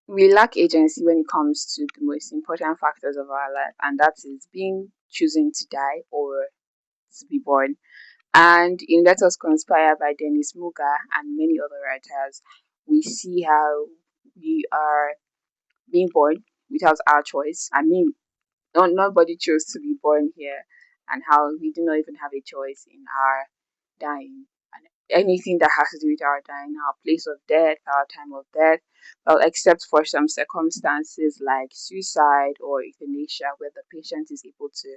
we lack agency when it comes to the most important factors of our life, and that is being choosing to die or to be born. And in Let Us Conspire by Dennis Muga and many other writers, we see how we are being born without our choice. I mean, nobody chose to be born here, and how we do not even have a choice in our dying. And anything that has to do with our dying, our place of death, our time of death, well, except for some circumstances like suicide or euthanasia, where the patient is able to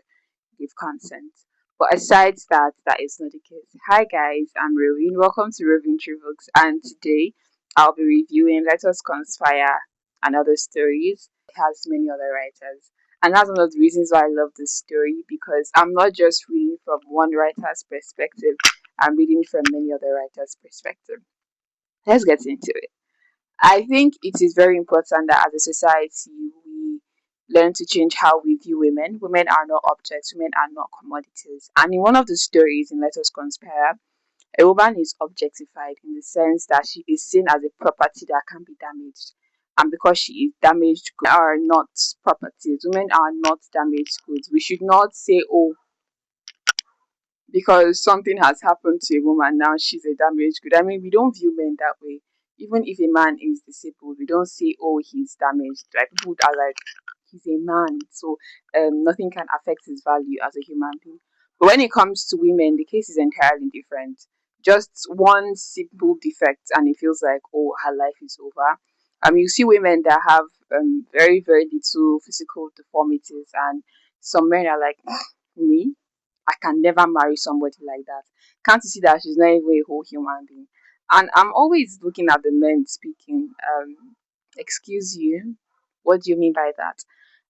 give consent. But aside that, that is not the case. Hi guys, I'm Roving. Welcome to Roving Books, and today I'll be reviewing Let Us Conspire and Other Stories. It has many other writers. And that's one of the reasons why I love this story, because I'm not just reading from one writer's perspective, I'm reading from many other writers' perspective. Let's get into it. I think it is very important that as a society we learn to change how we view women. Women are not objects, women are not commodities. And in one of the stories in Let Us Conspire, a woman is objectified in the sense that she is seen as a property that can be damaged. And because she is damaged, goods are not properties. Women are not damaged goods. We should not say, oh, because something has happened to a woman now she's a damaged good. I mean, we don't view men that way. Even if a man is disabled, we don't say, oh, he's damaged. Like, people are like, he's a man, so nothing can affect his value as a human being. But when it comes to women, the case is entirely different. Just one simple defect and it feels like, oh, her life is over. You see women that have very very little physical deformities, and some men are like, me, I can never marry somebody like that. Can't you see that she's not even a whole human being? And I'm always looking at the men speaking. Excuse you, what do you mean by that?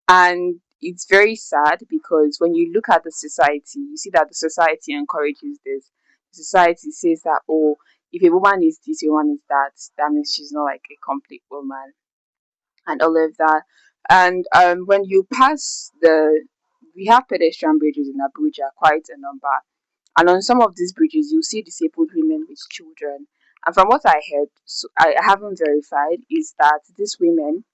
And it's very sad because when you look at the society, you see that the society encourages this. The society says that, oh, if a woman is this, a woman is that, that means she's not like a complete woman and all of that. And when you pass we have pedestrian bridges in Abuja, quite a number. And on some of these bridges, you see disabled women with children. And from what I heard, so I haven't verified, is that these women,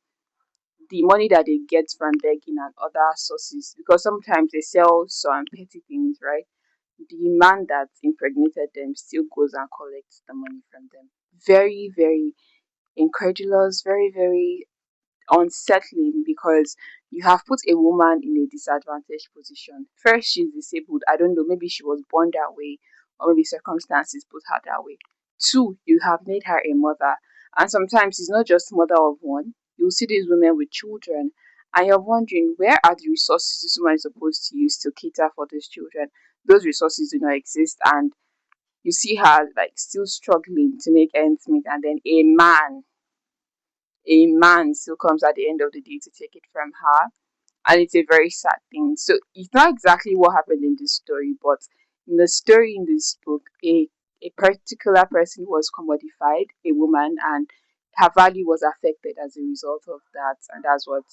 the money that they get from begging and other sources, because sometimes they sell some petty things, right? The man that impregnated them still goes and collects the money from them. Very, very incredulous, very, very unsettling, because you have put a woman in a disadvantaged position. First, she's disabled. I don't know, maybe she was born that way, or maybe circumstances put her that way. Two, you have made her a mother. And sometimes it's not just mother of one. You'll see these women with children, and you're wondering, where are the resources this woman is supposed to use to cater for these children? Those resources do not exist, and you see her like still struggling to make ends meet, and then a man still comes at the end of the day to take it from her. And it's a very sad thing. So it's not exactly what happened in this story, but in the story in this book, a particular person was commodified, a woman, and her value was affected as a result of that. And that's what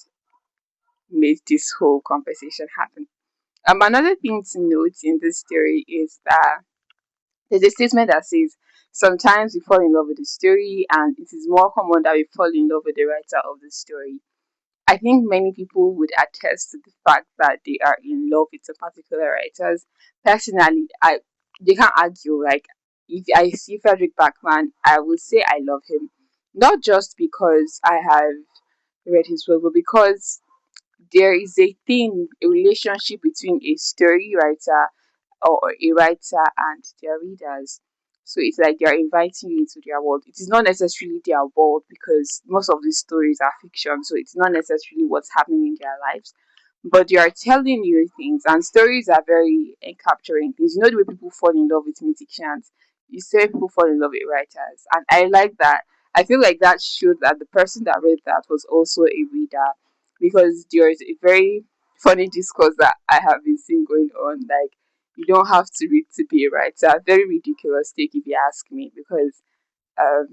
made this whole conversation happen. Another thing to note in this story is that there's a statement that says, sometimes we fall in love with the story, and it is more common that we fall in love with the writer of the story. I think many people would attest to the fact that they are in love with some particular writers. Personally, I they can't argue. Like, if I see Frederick Backman, I will say I love him, not just because I have read his work, but because there is a thing, a relationship between a story writer or a writer and their readers. So it's like they're inviting you into their world. It is not necessarily their world, because most of these stories are fiction, so it's not necessarily what's happening in their lives. But they are telling you things, and stories are very capturing things. You know the way people fall in love with musicians. You say people fall in love with writers, and I like that. I feel like that showed that the person that read that was also a reader, because there is a very funny discourse that I have been seeing going on. Like, you don't have to read to be a writer. Very ridiculous take if you ask me, because um,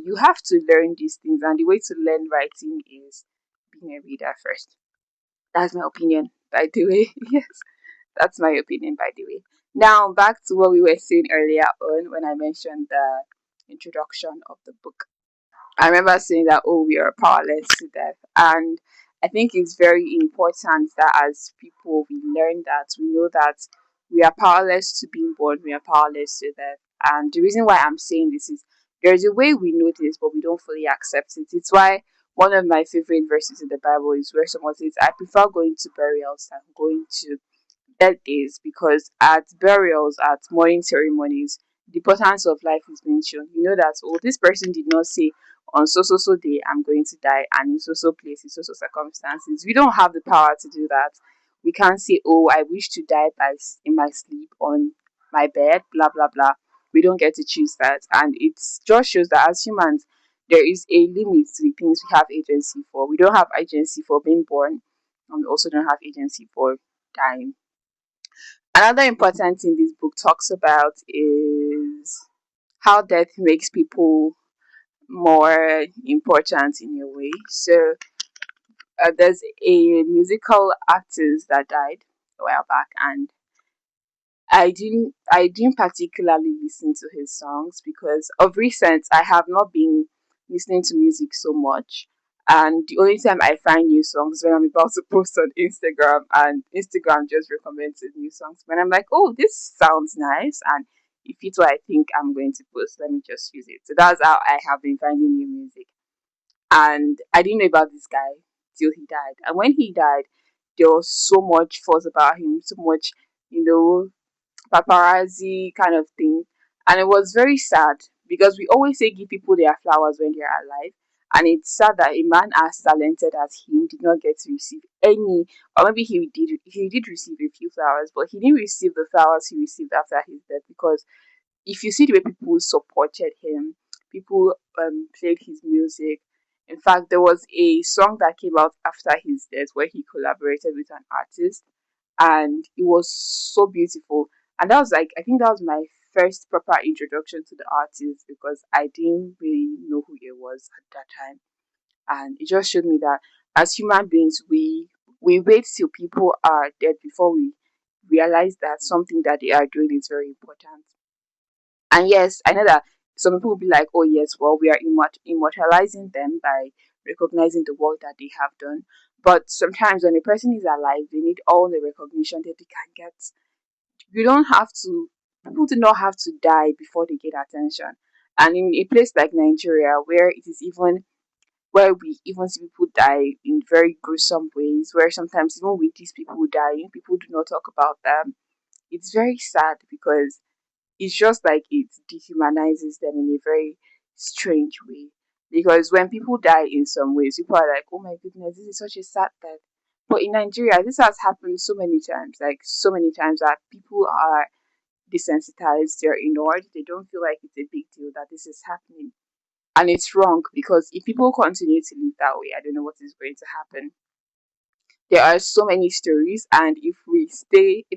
you have to learn these things, and the way to learn writing is being a reader first. That's my opinion, by the way. Yes, that's my opinion, by the way. Now, back to what we were saying earlier on when I mentioned the introduction of the book. I remember saying that, oh, we are powerless to death. And I think it's very important that as people, we learn that, we know that we are powerless to being born, we are powerless to death. And the reason why I'm saying this is there's a way we know this, but we don't fully accept it. It's why one of my favorite verses in the Bible is where someone says, I prefer going to burials than going to birthdays, because at burials, at mourning ceremonies, the importance of life is being shown. You know that, oh, this person did not say on so so so day I'm going to die, and in so so place, in so so circumstances. We don't have the power to do that. We can't say, oh, I wish to die in my sleep on my bed, blah blah blah. We don't get to choose that, and it just shows that as humans, there is a limit to the things we have agency for. We don't have agency for being born, and we also don't have agency for dying. Another important thing this book talks about is how death makes people more important in a way. So there's a musical artist that died a while back, and I didn't particularly listen to his songs because of recent I have not been listening to music so much. And the only time I find new songs when I'm about to post on Instagram, and Instagram just recommends the new songs. When I'm like, oh, this sounds nice, and if it's what I think I'm going to post, let me just use it. So that's how I have been finding new music. And I didn't know about this guy till he died. And when he died, there was so much fuss about him, so much, you know, paparazzi kind of thing. And it was very sad because we always say give people their flowers when they're alive. And it's sad that a man as talented as him did not get to receive any, or maybe he did receive a few flowers, but he didn't receive the flowers he received after his death, because if you see the way people supported him, people played his music. In fact, there was a song that came out after his death where he collaborated with an artist, and it was so beautiful. And that was like, I think that was my first proper introduction to the artist, because I didn't really know who he was at that time. And it just showed me that as human beings, we wait till people are dead before we realize that something that they are doing is very important. And yes, I know that some people will be like, oh, yes, well, we are immortalizing them by recognizing the work that they have done. But sometimes when a person is alive, they need all the recognition that they can get. You don't have to, people do not have to die before they get attention. And in a place like Nigeria, where it is even, where we even see people die in very gruesome ways, where sometimes even with these people dying, people do not talk about them, it's very sad because it's just like it dehumanizes them in a very strange way. Because when people die in some ways, people are like, oh my goodness, this is such a sad death. But in Nigeria, this has happened so many times, like so many times that people are desensitized, they're ignored, they don't feel like it's a big deal that this is happening. And it's wrong, because if people continue to live that way, I don't know what is going to happen. There are so many stories, and if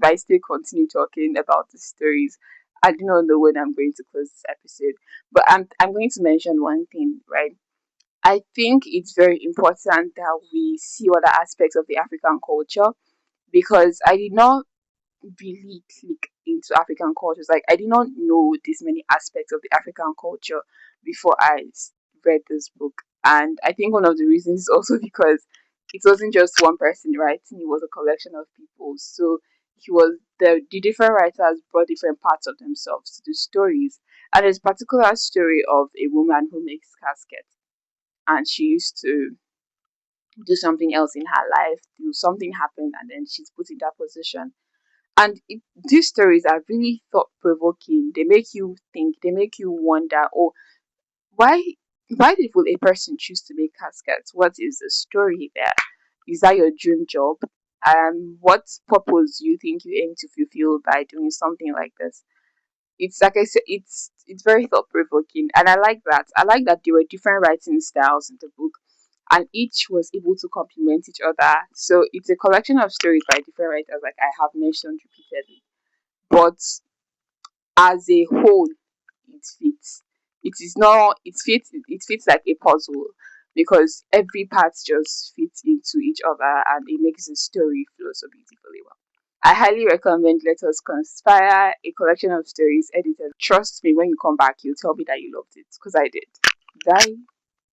I still continue talking about the stories, I do not know when I'm going to close this episode. But I'm going to mention one thing, right? I think it's very important that we see other aspects of the African culture, because I did not really click into African cultures. Like, I did not know this many aspects of the African culture before read this book. And I think one of the reasons is also because it wasn't just one person writing, it was a collection of people. So the different writers brought different parts of themselves to the stories. And there's a particular story of a woman who makes caskets, and she used to do something else in her life, do something happened, and then she's put in that position. And these stories are really thought provoking. They make you think. They make you wonder. Oh, why? Why did will a person choose to make caskets? What is the story there? Is that your dream job? What purpose do you think you aim to fulfill by doing something like this? It's like I said, it's very thought provoking, and I like that. I like that there were different writing styles in the book, and each was able to complement each other. So it's a collection of stories by different writers, like I have mentioned repeatedly. But as a whole, it fits. It fits like a puzzle, because every part just fits into each other, and it makes the story flow so beautifully well. I highly recommend Let Us Conspire, a collection of stories edited. Trust me, when you come back, you'll tell me that you loved it, because I did. Bye.